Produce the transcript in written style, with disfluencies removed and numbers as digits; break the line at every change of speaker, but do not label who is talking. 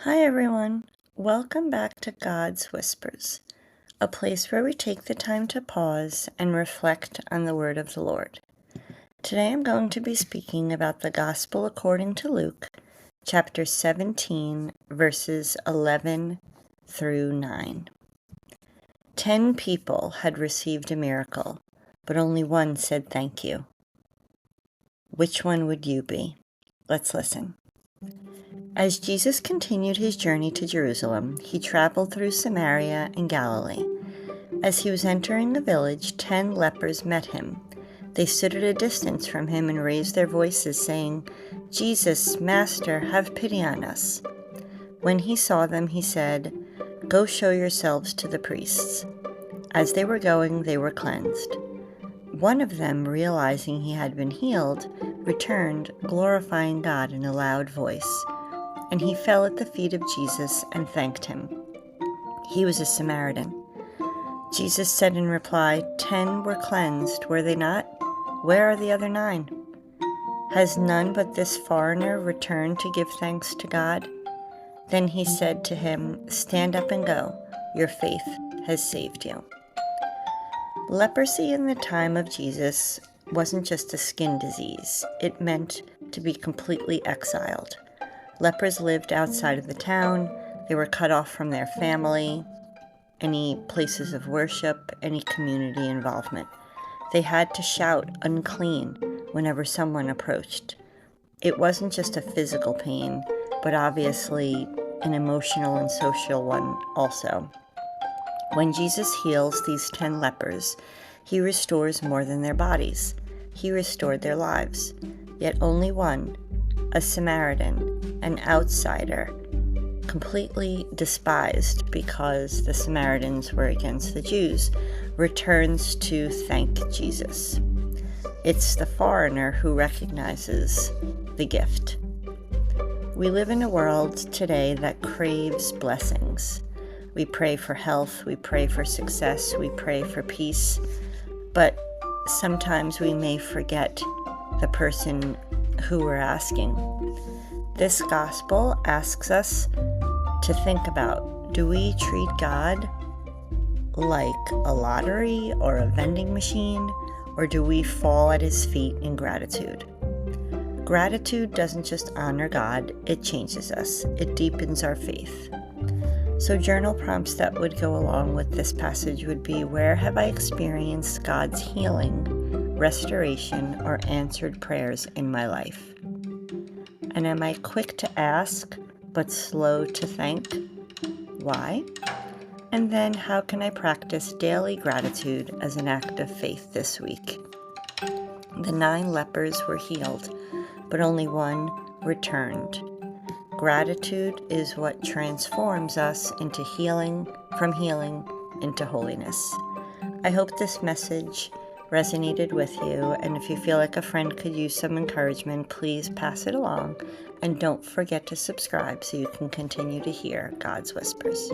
Hi everyone, welcome back to God's Whispers, a place where we take the time to pause and reflect on the word of the Lord. Today I'm going to be speaking about the Gospel according to Luke, chapter 17, verses 11 through 9. 10 people had received a miracle, but only one said thank you. Which one would you be? Let's listen. As Jesus continued his journey to Jerusalem, he traveled through Samaria and Galilee. As he was entering the village, 10 lepers met him. They stood at a distance from him and raised their voices, saying, "Jesus, Master, have pity on us." When he saw them, he said, "Go show yourselves to the priests." As they were going, they were cleansed. One of them, realizing he had been healed, returned, glorifying God in a loud voice. And he fell at the feet of Jesus and thanked him. He was a Samaritan. Jesus said in reply, 10 were cleansed, were they not? Where are the other 9? Has none but this foreigner returned to give thanks to God? Then he said to him, "Stand up and go. Your faith has saved you." Leprosy in the time of Jesus wasn't just a skin disease. It meant to be completely exiled. Lepers lived outside of the town. They were cut off from their family, any places of worship, any community involvement. They had to shout "unclean" whenever someone approached. It wasn't just a physical pain, but obviously an emotional and social one also. When Jesus heals these 10 lepers, he restores more than their bodies. He restored their lives. Yet only one, a Samaritan, an outsider, completely despised because the Samaritans were against the Jews, returns to thank Jesus. It's the foreigner who recognizes the gift. We live in a world today that craves blessings. We pray for health, we pray for success, we pray for peace, but sometimes we may forget the person who we're asking. This gospel asks us to think about, do we treat God like a lottery or a vending machine, or do we fall at his feet in gratitude? Gratitude doesn't just honor God, it changes us. It deepens our faith. So journal prompts that would go along with this passage would be, where have I experienced God's healing, restoration, or answered prayers in my life? And am I quick to ask, but slow to thank? Why? And then how can I practice daily gratitude as an act of faith this week? The 9 lepers were healed, but only one returned. Gratitude is what transforms us into healing, from healing into holiness. I hope this message resonated with you, and if you feel like a friend could use some encouragement, please pass it along, and don't forget to subscribe so you can continue to hear God's Whispers.